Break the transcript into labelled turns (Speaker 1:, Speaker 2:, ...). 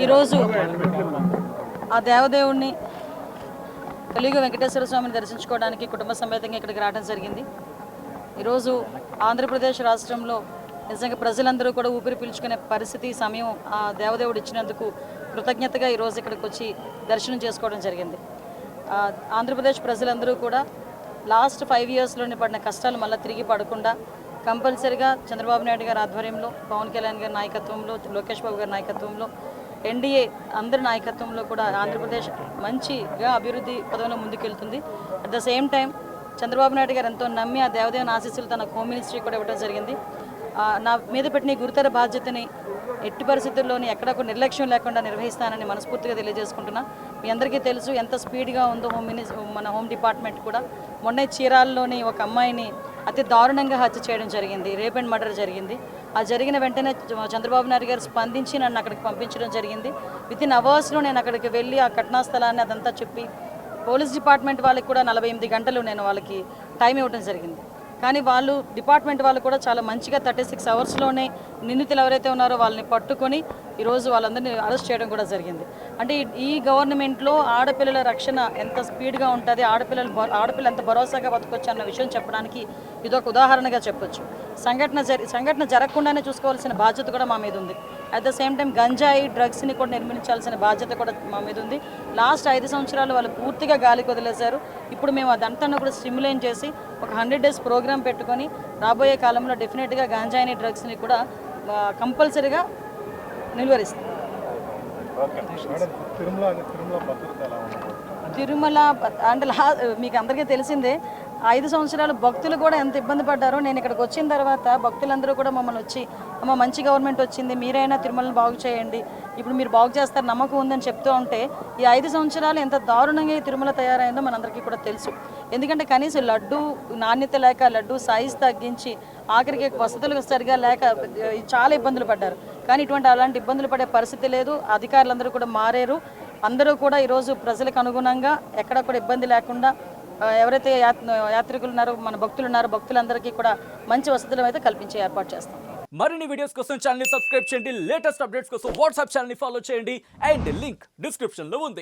Speaker 1: ఈరోజు ఆ దేవదేవుణ్ణి కలియుగ వెంకటేశ్వర స్వామిని దర్శించుకోవడానికి కుటుంబ సమేతంగా ఇక్కడికి రావడం జరిగింది. ఈరోజు ఆంధ్రప్రదేశ్ రాష్ట్రంలో నిజంగా ప్రజలందరూ కూడా ఊపిరి పీల్చుకునే పరిస్థితి సమయం ఆ దేవదేవుడు ఇచ్చినందుకు కృతజ్ఞతగా ఈరోజు ఇక్కడికి వచ్చి దర్శనం చేసుకోవడం జరిగింది. ఆంధ్రప్రదేశ్ ప్రజలందరూ కూడా లాస్ట్ 5 ఇయర్స్లోనే పడిన కష్టాలు మళ్ళీ తిరిగి పడకుండా కంపల్సరిగా చంద్రబాబు నాయుడు గారి ఆధ్వర్యంలో, పవన్ కళ్యాణ్ గారి నాయకత్వంలో, లోకేష్ బాబు గారి నాయకత్వంలో, ఎన్డీఏ అందరి నాయకత్వంలో కూడా ఆంధ్రప్రదేశ్ మంచిగా అభివృద్ధి పదంలో ముందుకెళ్తుంది. At the same time Chandrababu Naidu గారు ఎంతో నమ్మి ఆ దేవదేవుని ఆశీస్సులు తన హోమ్ మినిస్ట్రీ కూడా ఇవ్వడం జరిగింది. నా మీద పెట్టిన గురుతర బాధ్యతని ఎట్టి పరిస్థితుల్లోని ఎక్కడ ఒక నిర్లక్ష్యం లేకుండా నిర్వహిస్తానని మనస్ఫూర్తిగా తెలియజేసుకుంటున్నా. మీ అందరికీ తెలుసు ఎంత స్పీడ్గా ఉందో మన హోమ్ డిపార్ట్మెంట్ కూడా. మొన్న చీరాల్లోని ఒక అమ్మాయిని అతి దారుణంగా హత్య చేయడం జరిగింది, రేప్ అండ్ మర్డర్ జరిగింది. ఆ జరిగిన వెంటనే చంద్రబాబు నాయుడు గారు స్పందించి నన్ను అక్కడికి పంపించడం జరిగింది. వితిన్ అవర్స్లో నేను అక్కడికి వెళ్ళి ఆ ఘటనా స్థలాన్ని అదంతా చెప్పి పోలీస్ డిపార్ట్మెంట్ వాళ్ళకి కూడా 48 గంటలు నేను వాళ్ళకి టైం ఇవ్వడం జరిగింది. కానీ వాళ్ళు డిపార్ట్మెంట్ వాళ్ళు కూడా చాలా మంచిగా 36 అవర్స్లోనే నిందితులు ఎవరైతే ఉన్నారో వాళ్ళని పట్టుకొని ఈరోజు వాళ్ళందరినీ అరెస్ట్ చేయడం కూడా జరిగింది. అంటే ఈ గవర్నమెంట్లో ఆడపిల్లల రక్షణ ఎంత స్పీడ్గా ఉంటుంది, ఆడపిల్ల ఎంత భరోసాగా బతకొచ్చు అన్న విషయం చెప్పడానికి ఇదొక ఉదాహరణగా చెప్పొచ్చు. సంఘటన జరగకుండానే చూసుకోవాల్సిన బాధ్యత కూడా మా మీద ఉంది. అట్ ద సేమ్ టైం గంజాయి డ్రగ్స్ని కూడా నిర్మించాల్సిన బాధ్యత కూడా మా మీద ఉంది. లాస్ట్ 5 సంవత్సరాలు వాళ్ళు పూర్తిగా గాలికి వదిలేశారు. ఇప్పుడు మేము అదంతా కూడా స్టిమ్యులేట్ చేసి ఒక 100 days ప్రోగ్రామ్ పెట్టుకొని రాబోయే కాలంలో డెఫినెట్గా గంజాయిని డ్రగ్స్ని కూడా కంపల్సరీగా నిలువరిస్తాం. తిరుమల అంటే మీకు అందరికీ తెలిసిందే, 5 సంవత్సరాలు భక్తులు కూడా ఎంత ఇబ్బంది పడ్డారో. నేను ఇక్కడికి వచ్చిన తర్వాత భక్తులందరూ కూడా మమ్మల్ని వచ్చి, అమ్మ మంచి గవర్నమెంట్ వచ్చింది, మీరైనా తిరుమలని బాగు చేయండి, ఇప్పుడు మీరు బాగు చేస్తారు నమ్మకం ఉందని చెప్తూ ఉంటే ఈ 5 సంవత్సరాలు ఎంత దారుణంగా ఈ తిరుమల తయారైందో మనందరికీ కూడా తెలుసు. ఎందుకంటే కనీసం లడ్డు నాణ్యత లేక, లడ్డు సైజ్ తగ్గించి, ఆఖరికి వసతులు సరిగా లేక చాలా ఇబ్బందులు పడ్డారు. కానీ అలాంటి ఇబ్బందులు పడే పరిస్థితి లేదు. అధికారులందరూ కూడా మారారు. అందరూ కూడా ఈరోజు ప్రజలకు అనుగుణంగా ఎక్కడ కూడా ఇబ్బంది లేకుండా ఎవరైతే యాత్రికులు ఉన్నారో, మన భక్తులు ఉన్నారో, భక్తులందరికీ కూడా మంచి వసతులు అయితే కల్పించే ఏర్పాటు చేస్తాం.
Speaker 2: మరిన్ని వీడియోస్ కోసం ఛానల్ ని సబ్స్క్రైబ్ చేయండి, లేటెస్ట్ అప్డేట్స్ కోసం వాట్సాప్ ఛానల్ ని ఫాలో చేయండి, అండ్ లింక్ డిస్క్రిప్షన్ లో ఉంది.